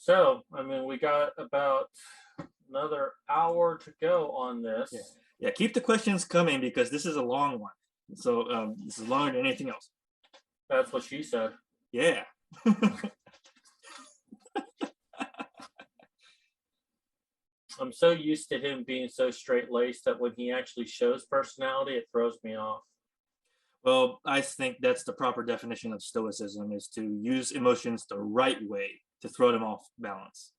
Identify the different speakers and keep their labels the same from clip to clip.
Speaker 1: So, I mean, we got about another hour to go on this.
Speaker 2: Yeah, keep the questions coming because this is a long one. So this is longer than anything else.
Speaker 1: That's what she said.
Speaker 2: Yeah.
Speaker 1: I'm so used to him being so straight-laced that when he actually shows personality, it throws me off.
Speaker 2: Well, I think that's the proper definition of stoicism, is to use emotions the right way to throw them off balance.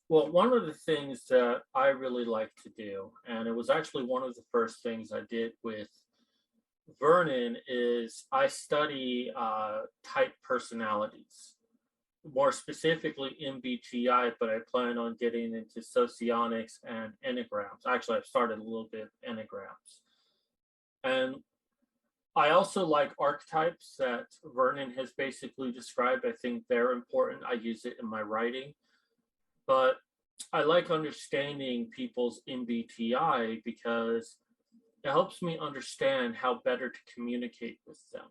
Speaker 1: Well, one of the things that I really like to do, and it was actually one of the first things I did with Vernon, is I study type personalities, more specifically MBTI, but I plan on getting into socionics and enneagrams. Actually, I've started a little bit of enneagrams. And I also like archetypes that Vernon has basically described. I think they're important. I use it in my writing. But I like understanding people's MBTI because it helps me understand how better to communicate with them.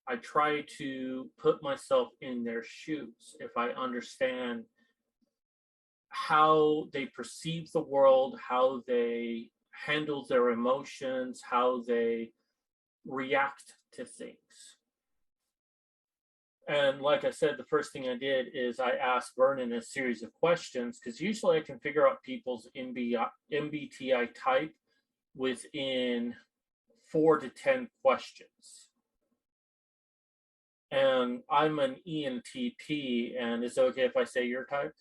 Speaker 1: I try to put myself in their shoes. If I understand how they perceive the world, how they handle their emotions, how they react to things. And like I said, the first thing I did is I asked Vernon a series of questions because usually I can figure out people's MBTI type within 4 to 10 questions. And I'm an ENTP, and is it okay if I say your type?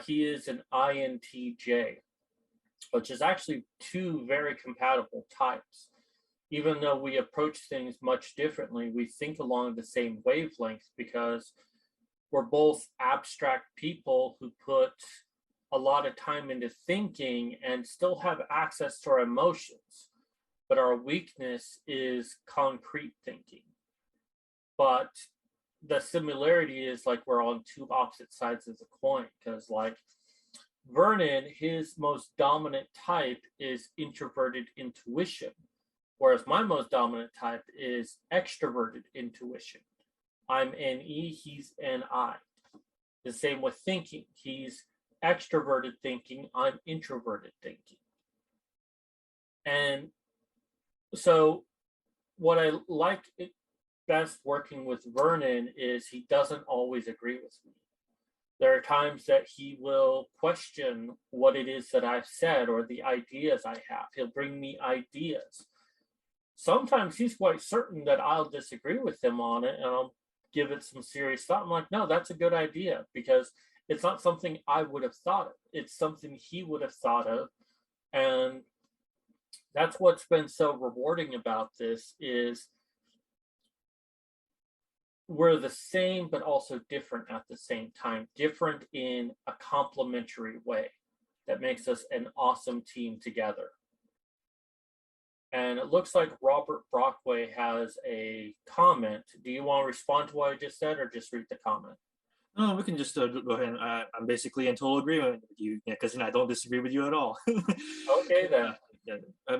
Speaker 1: He is an INTJ, which is actually two very compatible types. Even though we approach things much differently, we think along the same wavelength because we're both abstract people who put a lot of time into thinking and still have access to our emotions. But our weakness is concrete thinking. But the similarity is like we're on two opposite sides of the coin because, like, Vernon, his most dominant type is introverted intuition, whereas my most dominant type is extroverted intuition. I'm NE, he's NI. The same with thinking. He's extroverted thinking, I'm introverted thinking. And so what I like best working with Vernon is he doesn't always agree with me. There are times that he will question what it is that I've said or the ideas I have. He'll bring me ideas. Sometimes he's quite certain that I'll disagree with him on it and I'll give it some serious thought. I'm like, no, that's a good idea because it's not something I would have thought of. It's something he would have thought of. And that's what's been so rewarding about this is we're the same, but also different at the same time, different in a complementary way that makes us an awesome team together. And it looks like Robert Brockway has a comment. Do you want to respond to what I just said or just read the comment?
Speaker 2: No, we can just go ahead. I'm basically in total agreement with you because I don't disagree with you at all.
Speaker 1: Okay, then.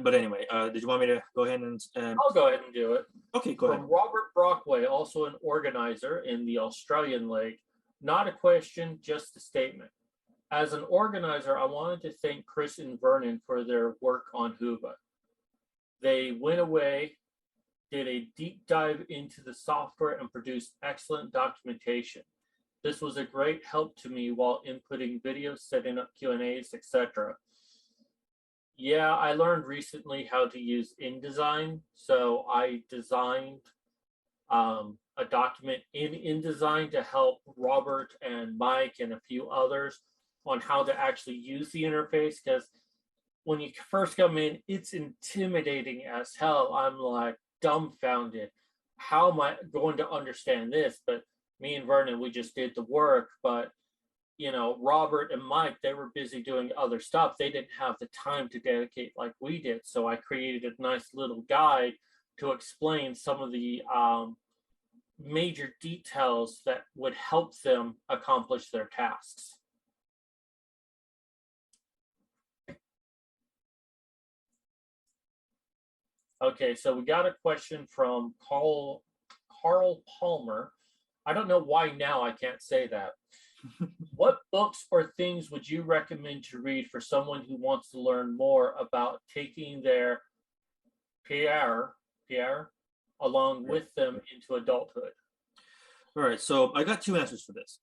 Speaker 2: But anyway, did you want me to go ahead and?
Speaker 1: I'll go ahead and do it.
Speaker 2: Okay, go ahead.
Speaker 1: From Robert Brockway, also an organizer in the Australian League. Not a question, just a statement. As an organizer, I wanted to thank Chris and Vernon for their work on Hoover. They went away, did a deep dive into the software, and produced excellent documentation. This was a great help to me while inputting videos, setting up Q&As, etc. Yeah, I learned recently how to use InDesign. So I designed a document in InDesign to help Robert and Mike and a few others on how to actually use the interface. Because when you first come in, it's intimidating as hell. I'm like dumbfounded. How am I going to understand this? But me and Vernon, we just did the work. But you know, Robert and Mike, they were busy doing other stuff. They didn't have the time to dedicate like we did. So I created a nice little guide to explain some of the major details that would help them accomplish their tasks. Okay, so we got a question from Carl Palmer. I don't know why now I can't say that. What books or things would you recommend to read for someone who wants to learn more about taking their PR along with them into adulthood?
Speaker 2: All right, so I got two answers for this.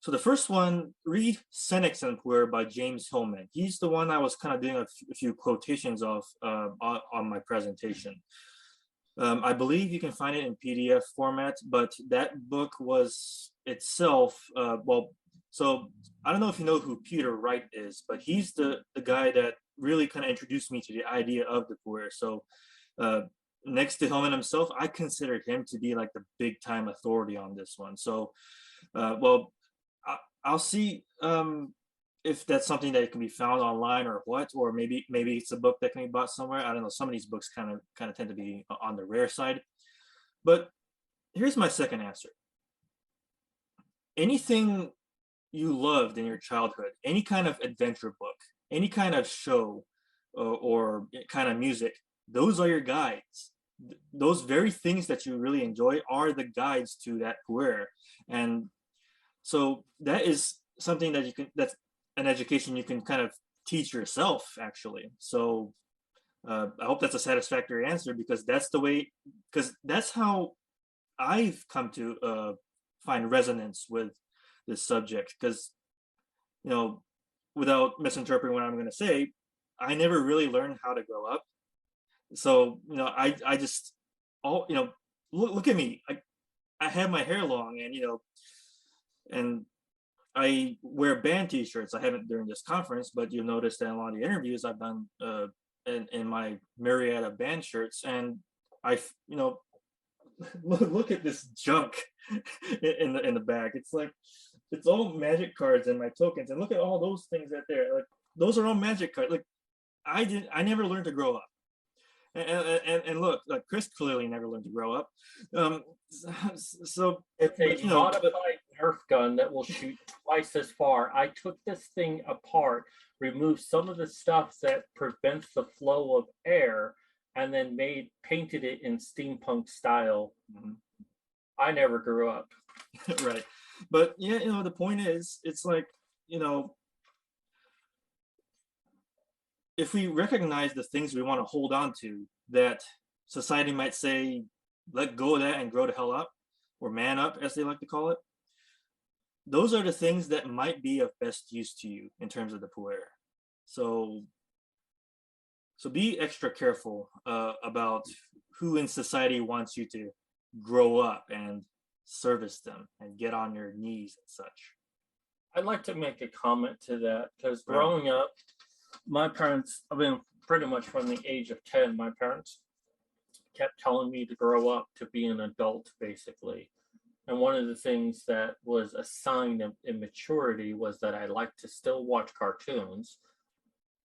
Speaker 2: So the first one, read Senex and Puer by James Hillman. He's the one I was kind of doing a few quotations of on my presentation. I believe you can find it in PDF format, but that book was itself, so I don't know if you know who Peter Wright is, but he's the guy that really kind of introduced me to the idea of the Puer. So uh, next to Hillman himself, I considered him to be like the big time authority on this one. So, well, I'll see if that's something that can be found online or what, or maybe it's a book that can be bought somewhere. I don't know. Some of these books kind of tend to be on the rare side. But here's my second answer. Anything you loved in your childhood, any kind of adventure book, any kind of show, or kind of music, those are your guides. Those very things that you really enjoy are the guides to that Puer. And so that is something that that's an education you can kind of teach yourself, actually. So I hope that's a satisfactory answer, because that's the way, because that's how I've come to find resonance with this subject. Because, you know, without misinterpreting what I'm going to say, I never really learned how to grow up. So, you know, I just, look at me. I have my hair long, and, and I wear band T-shirts. I haven't during this conference, but you'll notice that in a lot of the interviews I've done in my myriad of band shirts, and look at this junk in the back. It's like, it's all magic cards and my tokens, and look at all those things that there. Like, those are all magic cards. Like, I never learned to grow up. And look, like, Chris clearly never learned to grow up. So
Speaker 1: It's a
Speaker 2: but,
Speaker 1: modified Nerf gun that will shoot twice as far. I took this thing apart, removed some of the stuff that prevents the flow of air, and then painted it in steampunk style.
Speaker 2: Mhm.
Speaker 1: I never grew up.
Speaker 2: Right. But yeah, the point is, it's like, if we recognize the things we want to hold on to, that society might say, let go of that and grow the hell up, or man up, as they like to call it, those are the things that might be of best use to you in terms of the Puer. So be extra careful about who in society wants you to grow up and service them and get on your knees and such.
Speaker 1: I'd like to make a comment to that, because growing up, my parents, I mean, pretty much from the age of 10, my parents kept telling me to grow up to be an adult, basically. And one of the things that was a sign of immaturity was that I liked to still watch cartoons.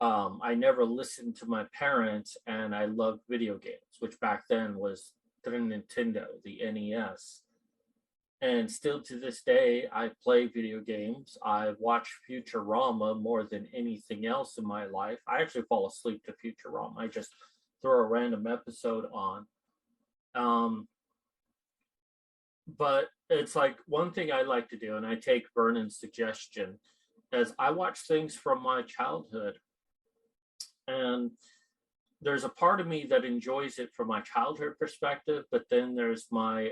Speaker 1: I never listened to my parents, and I loved video games, which back then was the Nintendo, the NES. And still to this day, I play video games. I watch Futurama more than anything else in my life. I actually fall asleep to Futurama. I just throw a random episode on. But it's like, one thing I like to do, and I take Vernon's suggestion, is I watch things from my childhood. And there's a part of me that enjoys it from my childhood perspective, but then there's my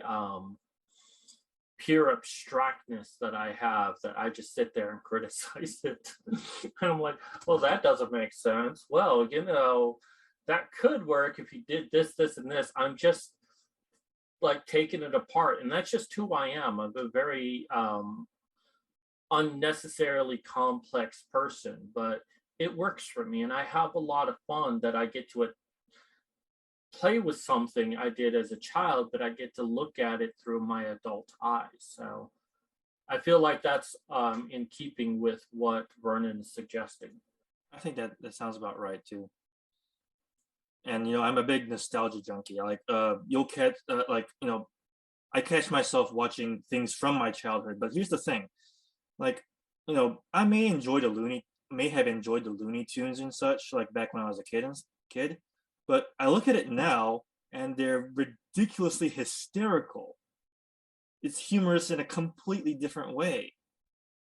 Speaker 1: pure abstractness that I have, that I just sit there and criticize it. And I'm like, well, that doesn't make sense. Well, that could work if you did this, this, and this. I'm just like taking it apart. And that's just who I am. I'm a very unnecessarily complex person, but it works for me. And I have a lot of fun that I get to play with something I did as a child, but I get to look at it through my adult eyes. So I feel like that's in keeping with what Vernon is suggesting.
Speaker 2: I think that sounds about right too. And I'm a big nostalgia junkie. You'll catch I catch myself watching things from my childhood. But here's the thing, I may have enjoyed the Looney Tunes and such, like back when I was a kid, But I look at it now, and they're ridiculously hysterical. It's humorous in a completely different way,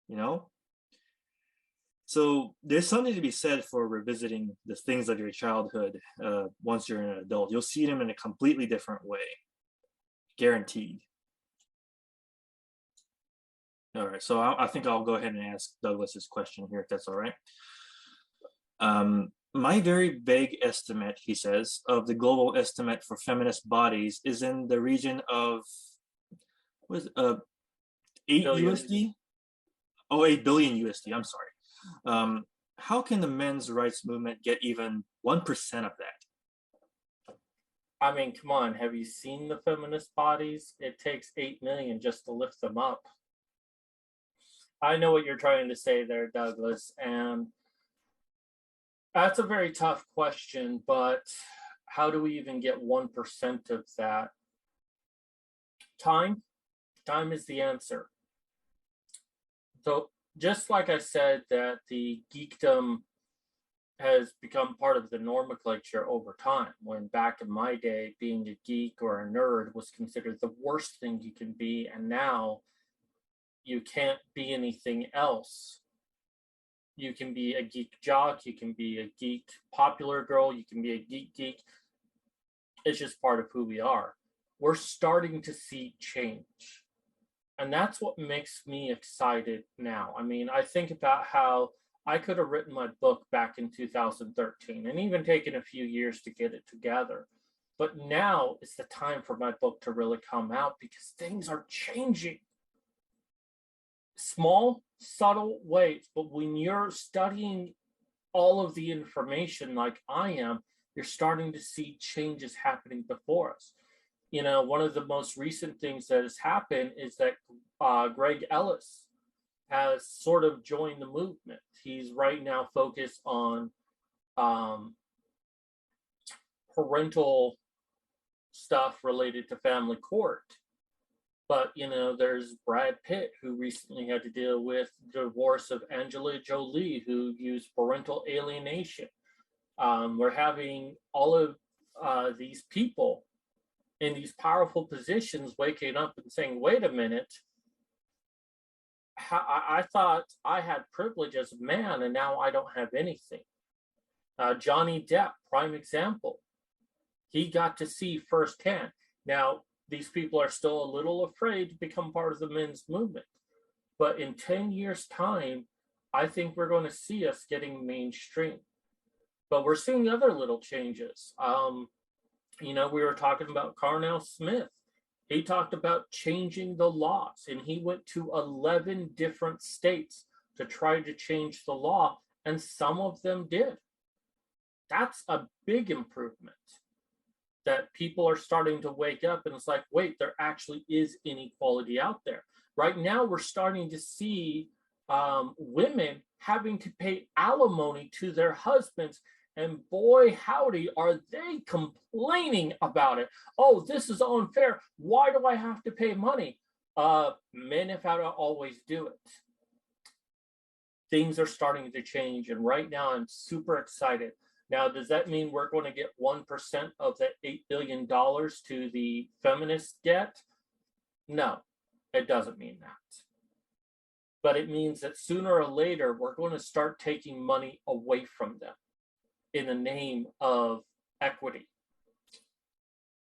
Speaker 2: you know? So there's something to be said for revisiting the things of your childhood once you're an adult. You'll see them in a completely different way, guaranteed. All right, so I think I'll go ahead and ask Douglas this question here, if that's all right. My very vague estimate, he says, of the global estimate for feminist bodies is in the region of, what is it, 8
Speaker 1: Billion.
Speaker 2: USD? Oh, 8 billion USD, I'm sorry. How can the men's rights movement get even 1% of that?
Speaker 1: I mean, come on, have you seen the feminist bodies? It takes 8 million just to lift them up. I know what you're trying to say there, Douglas, and that's a very tough question, but how do we even get 1% of that? Time. Time is the answer. So just like I said that the geekdom has become part of the nomenclature over time, when back in my day, being a geek or a nerd was considered the worst thing you can be, and now you can't be anything else. You can be a geek jock, you can be a geek popular girl, you can be a geek. It's just part of who we are. We're starting to see change. And that's what makes me excited now. I mean, I think about how I could have written my book back in 2013 and even taken a few years to get it together. But now is the time for my book to really come out because things are changing. Small, subtle ways, but when you're studying all of the information like I am, you're starting to see changes happening before us. You know, one of the most recent things that has happened is that Greg Ellis has sort of joined the movement. He's right now focused on parental stuff related to family court. But, you know, there's Brad Pitt, who recently had to deal with the divorce of Angela Jolie, who used parental alienation. We're having all of these people in these powerful positions waking up and saying, wait a minute, I thought I had privilege as a man and now I don't have anything. Johnny Depp, prime example. He got to see firsthand. Now, these people are still a little afraid to become part of the men's movement. But in 10 years' time, I think we're going to see us getting mainstream. But we're seeing other little changes. You know, we were talking about Carnell Smith. He talked about changing the laws, and he went to 11 different states to try to change the law, and some of them did. That's a big improvement that people are starting to wake up, and it's like, wait, there actually is inequality out there. Right now, we're starting to see women having to pay alimony to their husbands. And boy, howdy, are they complaining about it. Oh, this is unfair. Why do I have to pay money? Men have had to always do it. Things are starting to change. And right now, I'm super excited. Now, does that mean we're going to get 1% of that $8 billion to the feminists get? No, it doesn't mean that. But it means that sooner or later, we're going to start taking money away from them in the name of equity.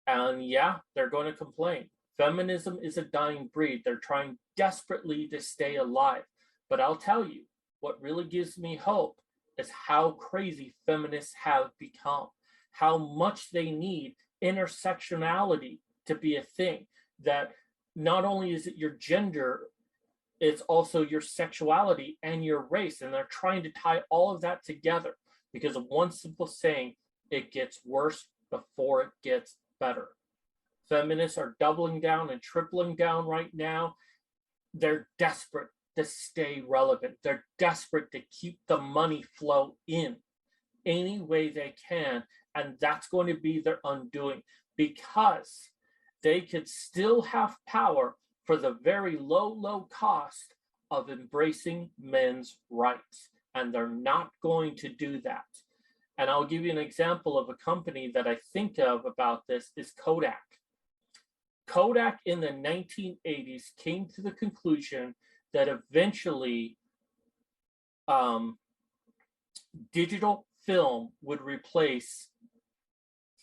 Speaker 1: And yeah, they're going to complain. Feminism is a dying breed. They're trying desperately to stay alive. But I'll tell you, what really gives me hope is how crazy feminists have become, how much they need intersectionality to be a thing, that not only is it your gender, it's also your sexuality and your race. And they're trying to tie all of that together because of one simple saying, it gets worse before it gets better. Feminists are doubling down and tripling down right now. They're desperate to stay relevant. They're desperate to keep the money flow in any way they can. And that's going to be their undoing because they could still have power for the very low cost of embracing men's rights. And they're not going to do that. And I'll give you an example of a company that I think of about this is Kodak. Kodak in the 1980s came to the conclusion that eventually digital film would replace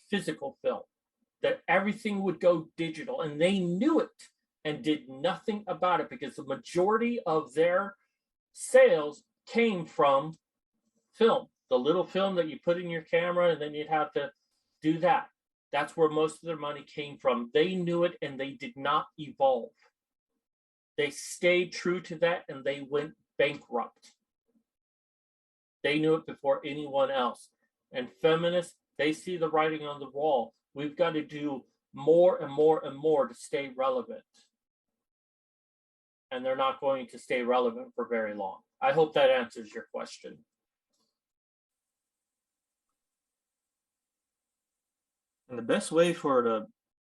Speaker 1: physical film, that everything would go digital, and they knew it and did nothing about it because the majority of their sales came from film, the little film that you put in your camera and then you'd have to do that. That's where most of their money came from. They knew it and they did not evolve. They stayed true to that and they went bankrupt. They knew it before anyone else. And feminists, they see the writing on the wall. We've got to do more and more and more to stay relevant. And they're not going to stay relevant for very long. I hope that answers your question.
Speaker 2: And the best way for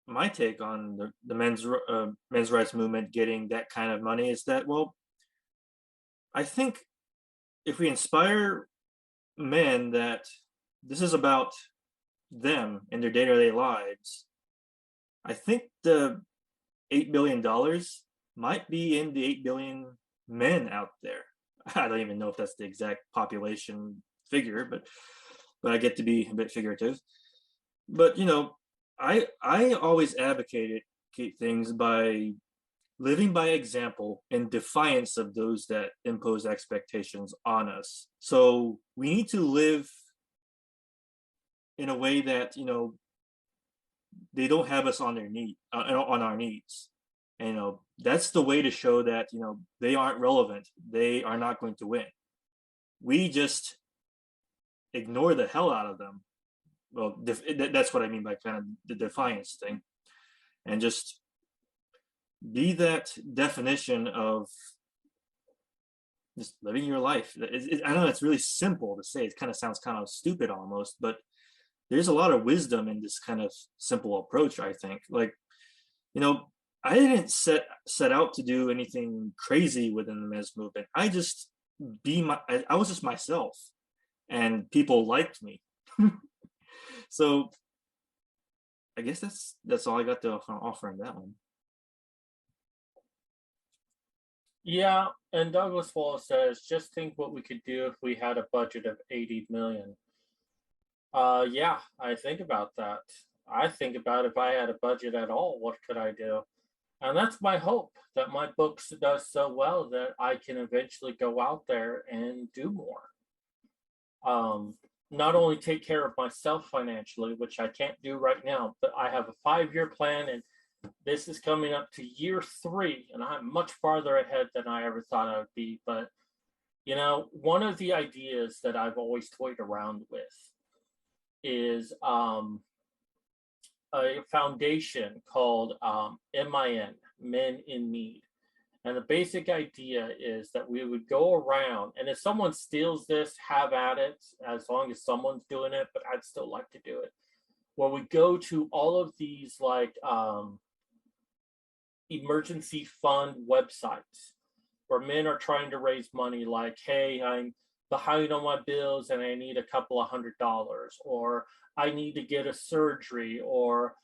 Speaker 2: my take on the men's rights movement getting that kind of money is that, well, I think if we inspire men that this is about them and their day-to-day lives, I think the $8 billion might be in the 8 billion men out there. I don't even know if that's the exact population figure, but I get to be a bit figurative. But I always advocated things by living by example in defiance of those that impose expectations on us. So we need to live in a way that they don't have us on their on our needs. And that's the way to show that they aren't relevant. They are not going to win. We just ignore the hell out of them. Well, that's what I mean by kind of the defiance thing, and just be that definition of just living your life. I know it's really simple to say. It kind of sounds kind of stupid almost, but there's a lot of wisdom in this kind of simple approach, I think. Like, I didn't set out to do anything crazy within the men's movement. I was just myself, and people liked me. So I guess that's all I got to offer in that one.
Speaker 1: Yeah, and Douglas Wallace says, just think what we could do if we had a budget of 80 million. Yeah, I think about that. I think about if I had a budget at all, what could I do? And that's my hope, that my book does so well that I can eventually go out there and do more. Not only take care of myself financially, which I can't do right now, but I have a 5-year plan, and this is coming up to year 3, and I'm much farther ahead than I ever thought I would be. But, one of the ideas that I've always toyed around with is a foundation called MIN, Men in Need. And the basic idea is that we would go around, and if someone steals this, have at it, as long as someone's doing it, but I'd still like to do it. Where we go to all of these like emergency fund websites where men are trying to raise money, like, hey, I'm behind on my bills and I need a couple of $100, or I need to get a surgery, or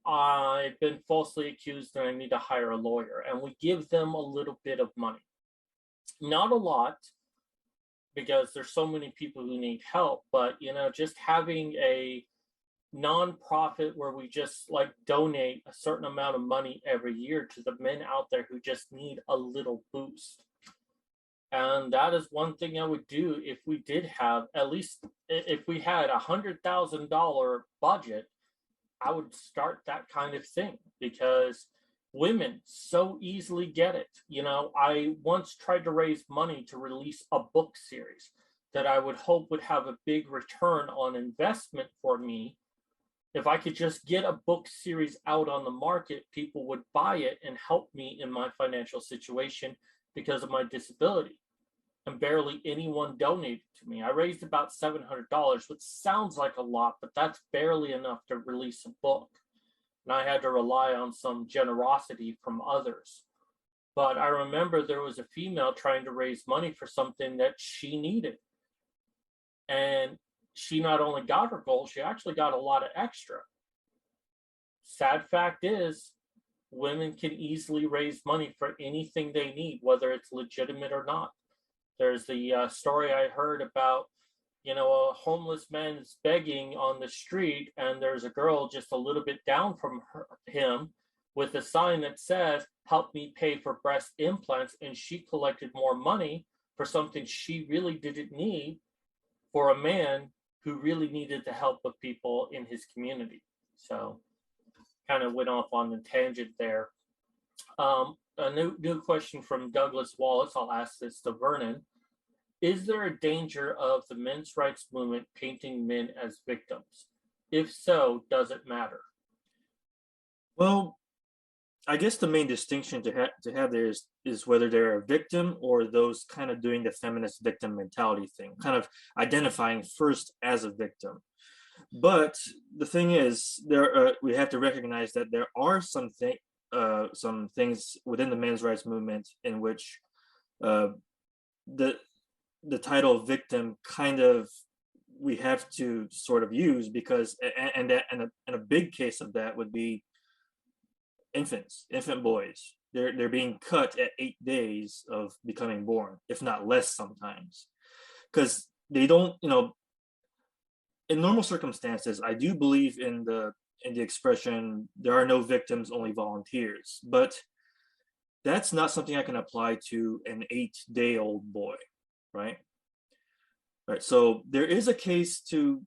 Speaker 1: I've been falsely accused and I need to hire a lawyer. And we give them a little bit of money. Not a lot, because there's so many people who need help, but just having a nonprofit where we just like donate a certain amount of money every year to the men out there who just need a little boost. And that is one thing I would do if we did have, at least if we had $100,000 budget, I would start that kind of thing, because women so easily get it. I once tried to raise money to release a book series that I would hope would have a big return on investment for me. If I could just get a book series out on the market, people would buy it and help me in my financial situation because of my disability. And barely anyone donated to me. I raised about $700, which sounds like a lot, but that's barely enough to release a book. And I had to rely on some generosity from others. But I remember there was a female trying to raise money for something that she needed. And she not only got her goal, she actually got a lot of extra. Sad fact is, women can easily raise money for anything they need, whether it's legitimate or not. There's the story I heard about, a homeless man's begging on the street, and there's a girl just a little bit down from him with a sign that says, "Help me pay for breast implants." And she collected more money for something she really didn't need for a man who really needed the help of people in his community. So, kind of went off on the tangent there. A new question from Douglas Wallace. I'll ask this to Vernon. Is there a danger of the men's rights movement painting men as victims? If so, does it matter?
Speaker 2: Well, I guess the main distinction to have there is whether they're a victim or those kind of doing the feminist victim mentality thing, kind of identifying first as a victim. But the thing is, we have to recognize that there are some things within the men's rights movement in which the title of victim kind of we have to sort of use, because and a big case of that would be infant boys. They're being cut at 8 days of becoming born, if not less sometimes, because they don't, in normal circumstances, I do believe in the expression, there are no victims, only volunteers. But that's not something I can apply to an 8-day-old boy, right? Right. So there is a case to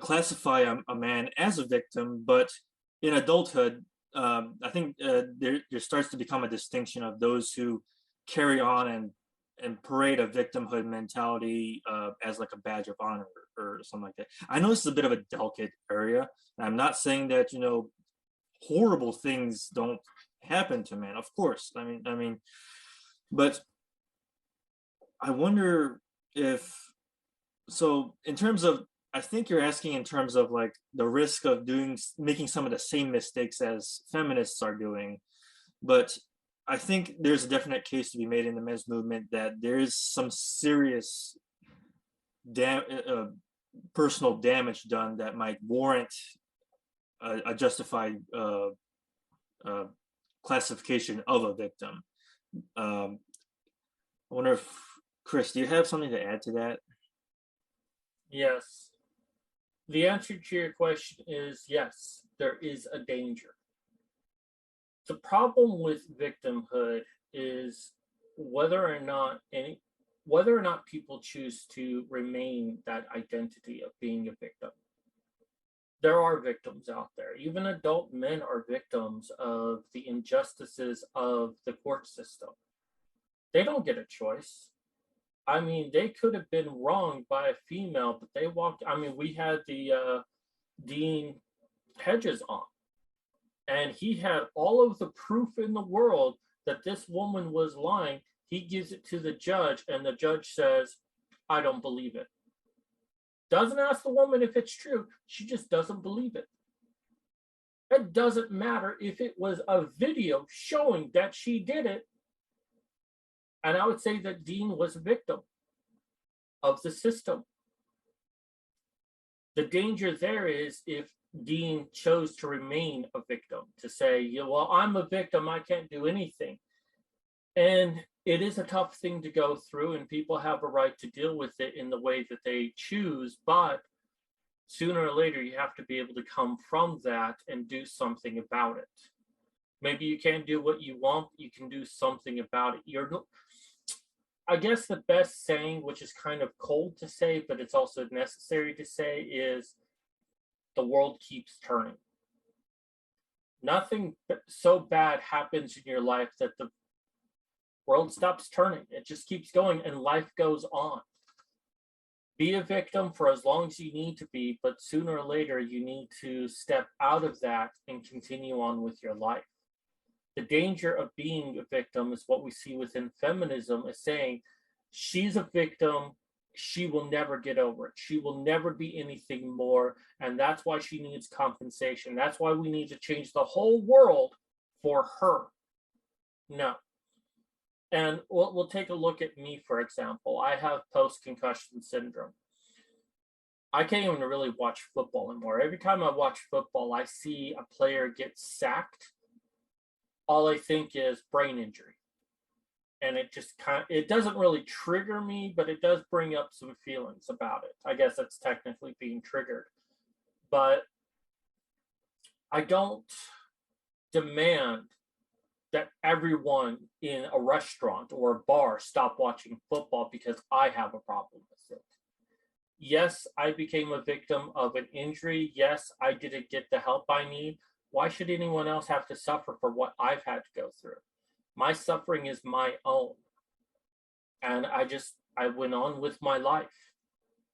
Speaker 2: classify a man as a victim, but in adulthood, I think there starts to become a distinction of those who carry on and parade a victimhood mentality as like a badge of honor or something like that. I know this is a bit of a delicate area. I'm not saying that horrible things don't happen to men. Of course, I mean, but I wonder if so. In terms of, I think you're asking in terms of like the risk of making some of the same mistakes as feminists are doing, but I think there's a definite case to be made in the men's movement that there is some serious personal damage done that might warrant a justified classification of a victim. I wonder if, Chris, do you have something to add to that?
Speaker 1: Yes. The answer to your question is yes, there is a danger. The problem with victimhood is whether or not people choose to remain that identity of being a victim. There are victims out there. Even adult men are victims of the injustices of the court system. They don't get a choice. I mean, they could have been wronged by a female, but they walked. I mean, we had the Dean Hedges on, and he had all of the proof in the world that this woman was lying. He gives it to the judge, and the judge says, "I don't believe it." Doesn't ask the woman if it's true. She just doesn't believe it. It doesn't matter if it was a video showing that she did it. And I would say that Dean was a victim of the system. The danger there is if Dean chose to remain a victim, to say, well, I'm a victim, I can't do anything. And it is a tough thing to go through, and people have a right to deal with it in the way that they choose. But sooner or later, you have to be able to come from that and do something about it. Maybe you can't do what you want, but you can do something about it. I guess the best saying, which is kind of cold to say, but it's also necessary to say, is the world keeps turning. Nothing so bad happens in your life that the world stops turning. It just keeps going and life goes on. Be a victim for as long as you need to be, but sooner or later you need to step out of that and continue on with your life. The danger of being a victim is what we see within feminism, is saying she's a victim, she will never get over it. She will never be anything more, and that's why she needs compensation. That's why we need to change the whole world for her. No. And we'll take a look at me, for example. I have post-concussion syndrome. I can't even really watch football anymore. Every time I watch football, I see a player get sacked. All I think is brain injury. And it just it doesn't really trigger me, but it does bring up some feelings about it. I guess that's technically being triggered. But I don't demand that everyone in a restaurant or a bar stop watching football because I have a problem with it. Yes, I became a victim of an injury. Yes, I didn't get the help I need. Why should anyone else have to suffer for what I've had to go through? My suffering is my own. And I went on with my life.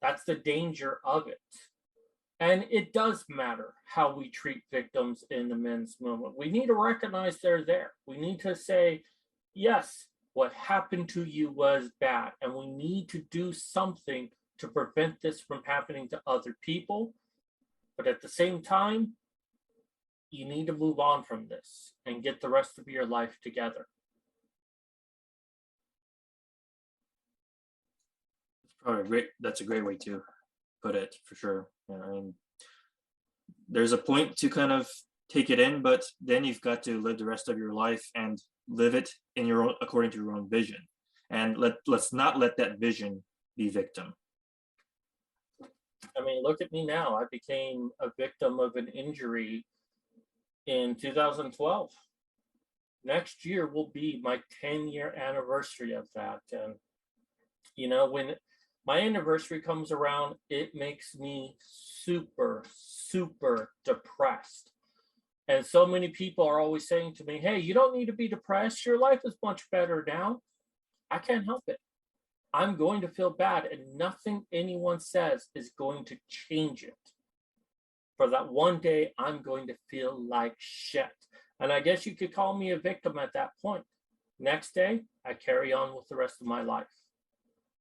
Speaker 1: That's the danger of it. And it does matter how we treat victims in the men's movement. We need to recognize they're there. We need to say, yes, what happened to you was bad, and we need to do something to prevent this from happening to other people. But at the same time, you need to move on from this and get the rest of your life together.
Speaker 2: That's a great way to put it, for sure. Yeah, I mean, there's a point to kind of take it in, but then you've got to live the rest of your life and live it in your own, according to your own vision. And let's not let that vision be victim.
Speaker 1: I mean, look at me now. I became a victim of an injury in 2012. Next year will be my 10-year anniversary of that. And, when my anniversary comes around, it makes me super, super depressed. And so many people are always saying to me, hey, you don't need to be depressed. Your life is much better now. I can't help it. I'm going to feel bad, and nothing anyone says is going to change it. For that one day, I'm going to feel like shit. And I guess you could call me a victim at that point. Next day, I carry on with the rest of my life.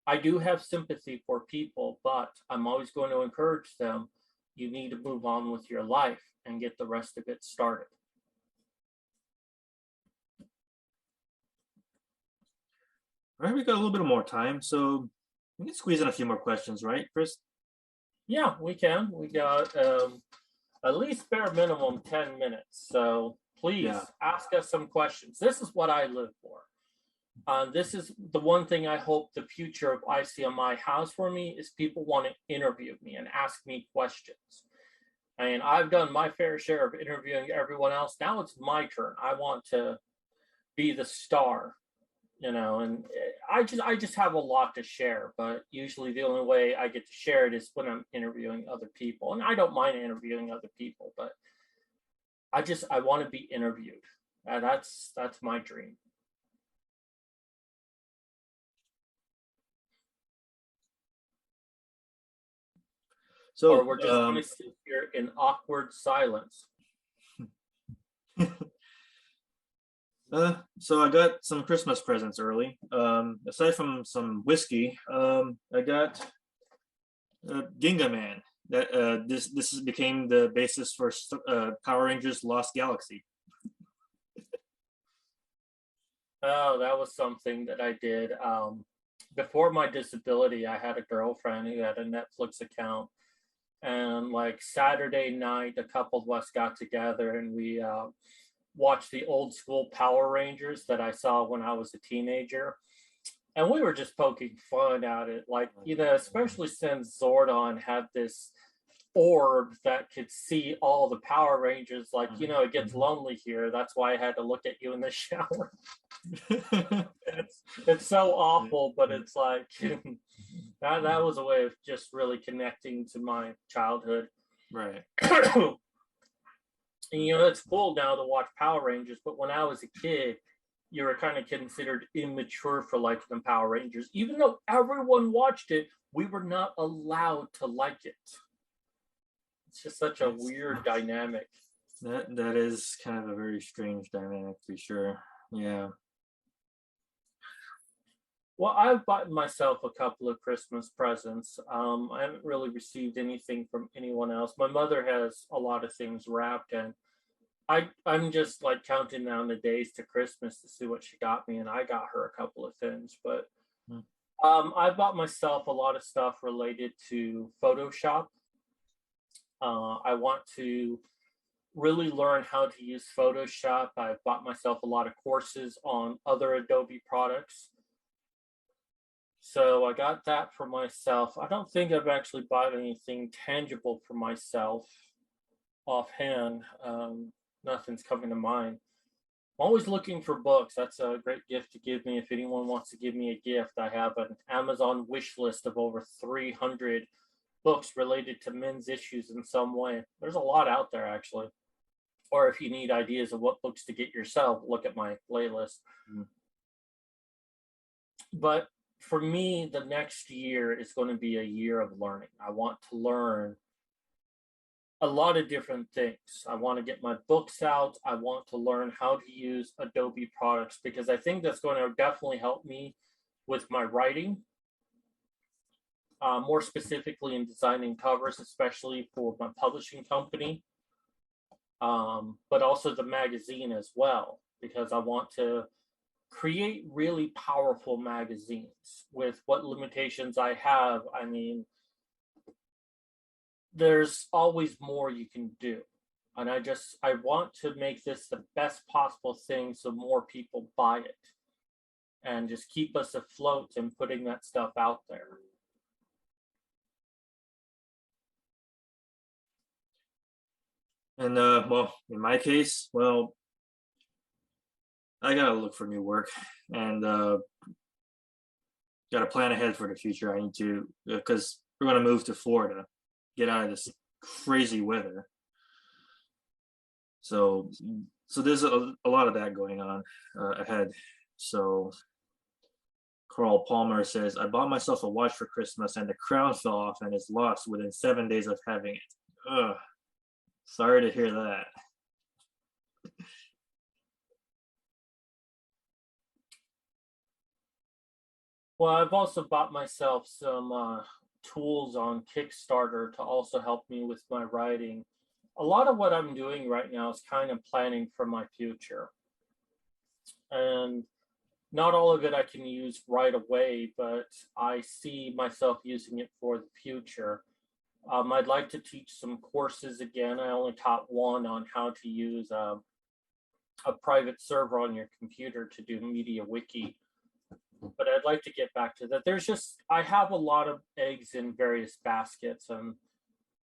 Speaker 1: I do have sympathy for people, but I'm always going to encourage them. You need to move on with your life and get the rest of it started.
Speaker 2: All right, we got a little bit more time, so we can squeeze in a few more questions, right, Chris?
Speaker 1: Yeah, we can. We got at least bare minimum 10 minutes. So please ask us some questions. This is what I live for. This is the one thing I hope the future of ICMI has for me is people want to interview me and ask me questions. And I've done my fair share of interviewing everyone else. Now it's my turn. I want to be the star, and I just have a lot to share, but usually the only way I get to share it is when I'm interviewing other people. And I don't mind interviewing other people, but I want to be interviewed. That's my dream.
Speaker 2: So,
Speaker 1: or we're just going to sit here in awkward silence.
Speaker 2: So I got some Christmas presents early. Aside from some whiskey, I got Ginga Man. That this became the basis for Power Rangers Lost Galaxy.
Speaker 1: Oh, that was something that I did. Before my disability, I had a girlfriend who had a Netflix account. And like Saturday night, a couple of us got together and we watched the old school Power Rangers that I saw when I was a teenager. And we were just poking fun at it. Like, especially since Zordon had this orb that could see all the Power Rangers. Like, it gets lonely here. That's why I had to look at you in the shower. It's so awful, but it's like that was a way of just really connecting to my childhood.
Speaker 2: Right.
Speaker 1: And, it's cool now to watch Power Rangers, but when I was a kid, you were kind of considered immature for liking the Power Rangers. Even though everyone watched it, we were not allowed to like it. It's just such a weird dynamic.
Speaker 2: That is kind of a very strange dynamic, for sure. Yeah.
Speaker 1: Well, I've bought myself a couple of Christmas presents. I haven't really received anything from anyone else. My mother has a lot of things wrapped, and I'm just like counting down the days to Christmas to see what she got me, and I got her a couple of things. But I bought myself a lot of stuff related to Photoshop. I want to really learn how to use Photoshop. I've bought myself a lot of courses on other Adobe products. So I got that for myself. I don't think I've actually bought anything tangible for myself offhand. Nothing's coming to mind. I'm always looking for books. That's a great gift to give me. If anyone wants to give me a gift, I have an Amazon wish list of over 300 books related to men's issues in some way. There's a lot out there, actually. Or if you need ideas of what books to get yourself, look at my playlist. But for me, the next year is going to be a year of learning. I want to learn a lot of different things. I want to get my books out. I want to learn how to use Adobe products because I think that's going to definitely help me with my writing, more specifically in designing covers, especially for my publishing company, but also the magazine as well, because I want to create really powerful magazines with what limitations I have. I mean, there's always more you can do. And I want to make this the best possible thing so more people buy it and just keep us afloat and putting that stuff out there.
Speaker 2: And well, in my case, well, I gotta look for new work and gotta plan ahead for the future. I need to because we're gonna move to Florida, get out of this crazy weather. So there's a lot of that going on ahead. So Carl Palmer says, I bought myself a watch for Christmas and the crown fell off and is lost within 7 days of having it. Ugh. Sorry to hear that.
Speaker 1: Well, I've also bought myself some tools on Kickstarter to also help me with my writing. A lot of what I'm doing right now is kind of planning for my future. And not all of it I can use right away, but I see myself using it for the future. I'd like to teach some courses again. I only taught one on how to use a private server on your computer to do Media Wiki, but I'd like to get back to that. I have a lot of eggs in various baskets, and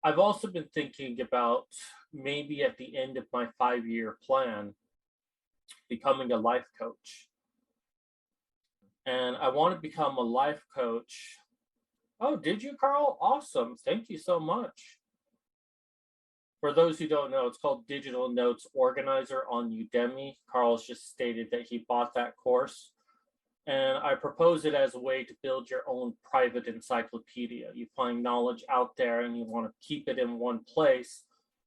Speaker 1: I've also been thinking about maybe at the end of my 5-year plan, becoming a life coach. And I want to become a life coach. Oh, did you, Carl? Awesome. Thank you so much. For those who don't know, it's called Digital Notes Organizer on Udemy. Carl's just stated that he bought that course. And I propose it as a way to build your own private encyclopedia. You find knowledge out there and you want to keep it in one place.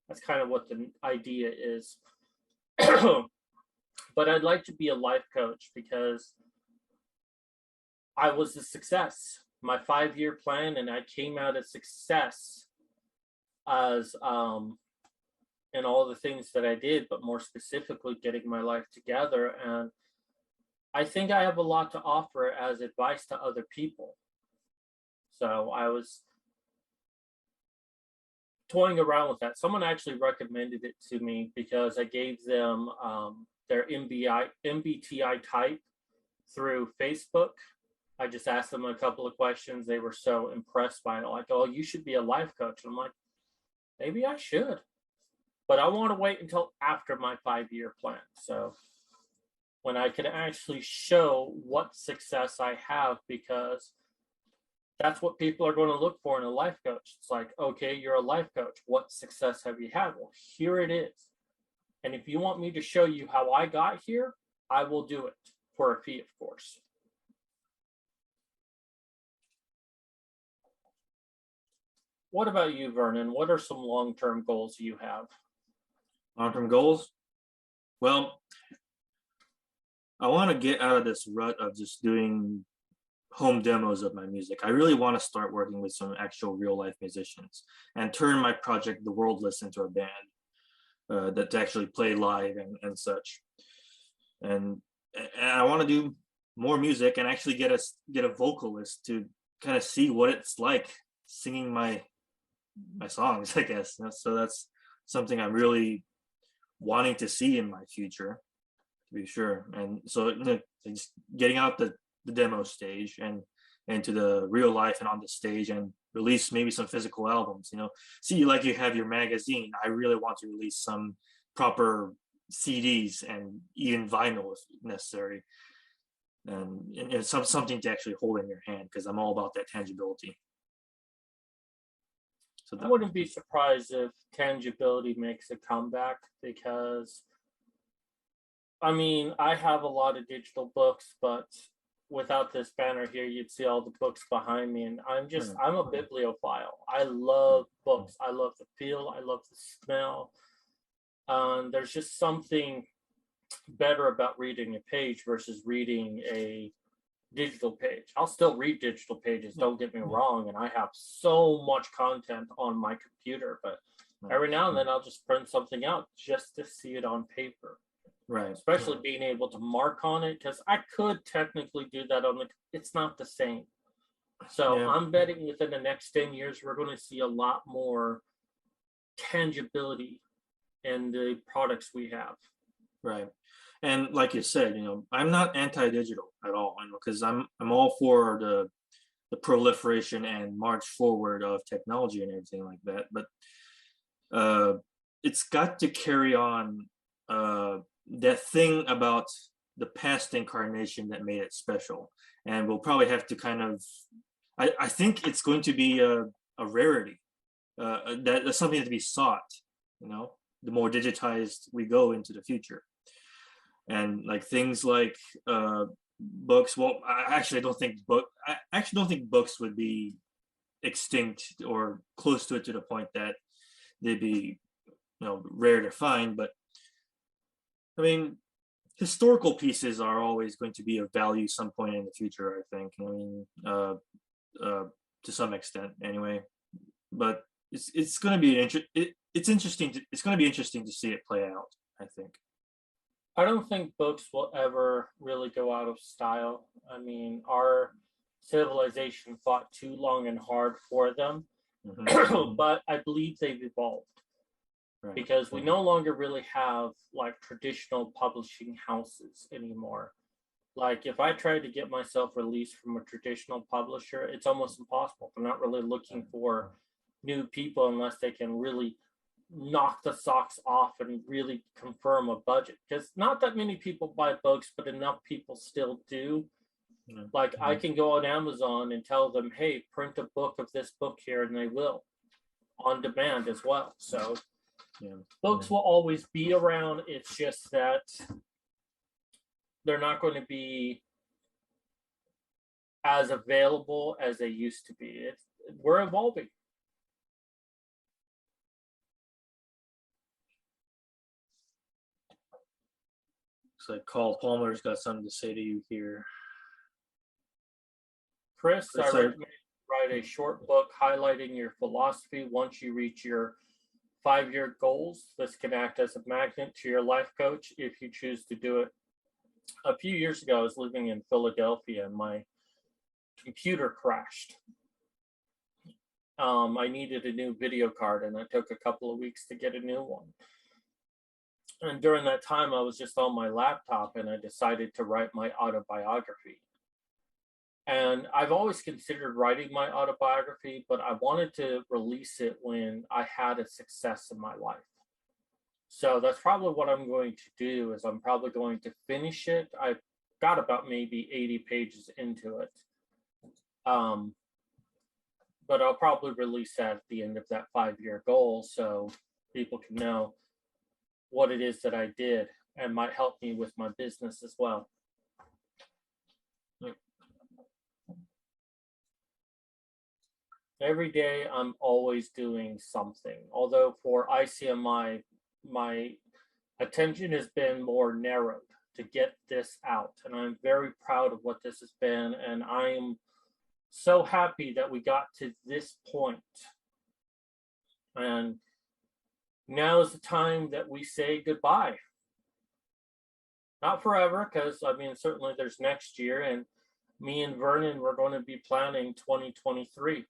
Speaker 1: That's kind of what the idea is. But I'd like to be a life coach because I was a success. My 5-year plan, and I came out a success as in all the things that I did, but more specifically getting my life together. And I think I have a lot to offer as advice to other people. So I was toying around with that. Someone actually recommended it to me because I gave them their MBTI type through Facebook. I just asked them a couple of questions. They were so impressed by it, like, oh, you should be a life coach. And I'm like, maybe I should. But I want to wait until after my 5-year plan. So when I can actually show what success I have, because that's what people are going to look for in a life coach. It's like, okay, you're a life coach. What success have you had? Well, here it is. And if you want me to show you how I got here, I will do it for a fee, of course. What about you, Vernon? What are some long-term goals you have?
Speaker 2: Long-term goals? Well, I want to get out of this rut of just doing home demos of my music. I really want to start working with some actual real life musicians and turn my project, The Worldless, into a band that to actually play live and such. And I want to do more music and actually get a vocalist to kind of see what it's like singing my songs, I guess. So that's something I'm really wanting to see in my future, to be sure. And so just getting out the demo stage and to the real life and on the stage and release maybe some physical albums, see, like you have your magazine, I really want to release some proper CDs and even vinyl if necessary, and it's something to actually hold in your hand, because I'm all about that tangibility. So
Speaker 1: I wouldn't be surprised if tangibility makes a comeback, because I mean, I have a lot of digital books, but without this banner here, you'd see all the books behind me. And I'm a bibliophile. I love books. I love the feel. I love the smell. There's just something better about reading a page versus reading a digital page. I'll still read digital pages, don't get me wrong, and I have so much content on my computer, but every now and then I'll just print something out just to see it on paper.
Speaker 2: Right.
Speaker 1: Especially being able to mark on it, because I could technically do that it's not the same. So yeah. I'm betting within the next 10 years, we're going to see a lot more tangibility in the products we have.
Speaker 2: Right. And like you said, I'm not anti-digital at all, because I'm all for the proliferation and march forward of technology and everything like that. But it's got to carry on that thing about the past incarnation that made it special. And we'll probably have to kind of, I think it's going to be a rarity. That's something to be sought, the more digitized we go into the future. And like things like books. Well, I actually don't think books would be extinct or close to it, to the point that they'd be, rare to find. But I mean, historical pieces are always going to be of value some point in the future, I think. I mean, to some extent, anyway. But it's going to be it's interesting. It's going to be interesting to see it play out, I think.
Speaker 1: I don't think books will ever really go out of style. I mean, our civilization fought too long and hard for them, but I believe they've evolved. Right. Because we no longer really have like traditional publishing houses anymore. Like if I tried to get myself released from a traditional publisher, it's almost impossible. They're not really looking for new people unless they can really knock the socks off and really confirm a budget, because not that many people buy books, but enough people still do. Like I can go on Amazon and tell them, hey, print a book of this book here, and they will, on demand as well. So books will always be around. It's just that they're not going to be as available as they used to be. We're evolving.
Speaker 2: Looks like Carl Palmer's got something to say to you here.
Speaker 1: Chris, I recommend you write a short book highlighting your philosophy once you reach your 5-year goals. This can act as a magnet to your life coach if you choose to do it. A few years ago, I was living in Philadelphia and my computer crashed. I needed a new video card, and it took a couple of weeks to get a new one. And during that time, I was just on my laptop, and I decided to write my autobiography. And I've always considered writing my autobiography, but I wanted to release it when I had a success in my life. So that's probably what I'm going to do, is I'm probably going to finish it. I've got about maybe 80 pages into it. But I'll probably release that at the end of that 5-year goal, so people can know what it is that I did, and might help me with my business as well. Every day I'm always doing something. Although for ICMI, my attention has been more narrowed to get this out. And I'm very proud of what this has been. And I am so happy that we got to this point. And now is the time that we say goodbye. Not forever, because I mean, certainly there's next year, and me and Vernon, we're going to be planning 2023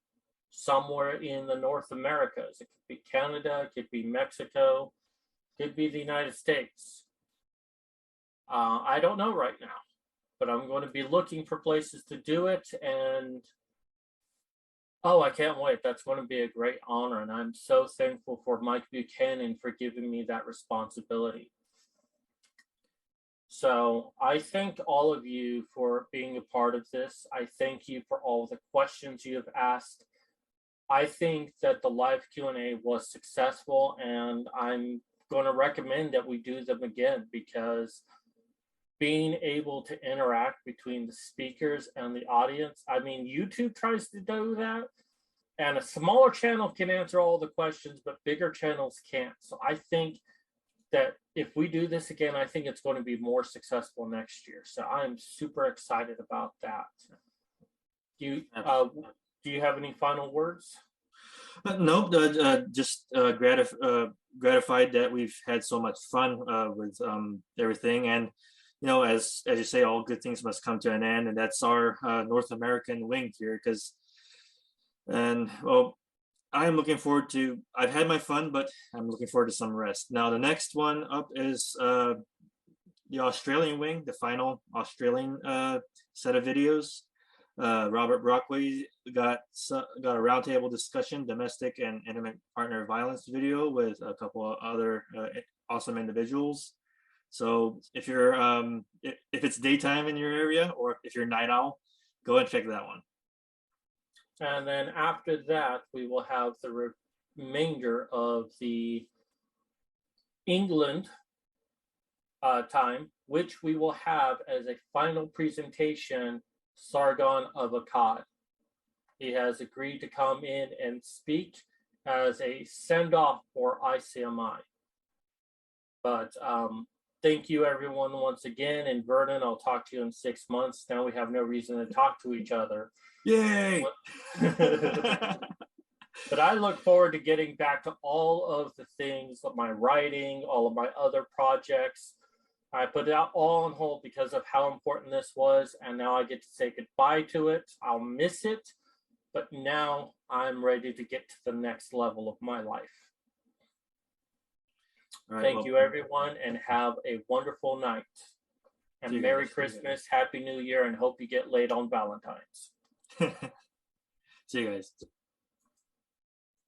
Speaker 1: somewhere in the North Americas. It could be Canada, it could be Mexico, it could be the United States. I don't know right now, but I'm going to be looking for places to do it. And oh, I can't wait. That's going to be a great honor. And I'm so thankful for Mike Buchanan for giving me that responsibility. So I thank all of you for being a part of this. I thank you for all the questions you have asked. I think that the live Q&A was successful, and I'm going to recommend that we do them again, because being able to interact between the speakers and the audience, I mean, YouTube tries to do that, and a smaller channel can answer all the questions, but bigger channels can't. So I think that if we do this again, I think it's going to be more successful next year. So I'm super excited about that. Do you have any final words?
Speaker 2: Nope. Just gratified that we've had so much fun with everything, and as you say, all good things must come to an end, and that's our North American wing here. Well, I'm looking forward to. I've had my fun, but I'm looking forward to some rest. Now, the next one up is the Australian wing, the final Australian set of videos. Robert Brockway got a roundtable discussion, domestic and intimate partner violence video with a couple of other awesome individuals. So if you're if it's daytime in your area, or if you're a night owl, go and check that one.
Speaker 1: And then after that, we will have the remainder of the England time, which we will have as a final presentation, Sargon of Akkad. He has agreed to come in and speak as a send-off for ICMI. But thank you, everyone, once again. And Vernon, I'll talk to you in 6 months. Now we have no reason to talk to each other.
Speaker 2: Yay!
Speaker 1: But I look forward to getting back to all of the things of my writing, all of my other projects. I put it out all on hold because of how important this was, and now I get to say goodbye to it. I'll miss it, but now I'm ready to get to the next level of my life. Right, Thank you, everyone, and have a wonderful night. And Merry Christmas, Happy New Year, and hope you get laid on Valentine's.
Speaker 2: See you guys.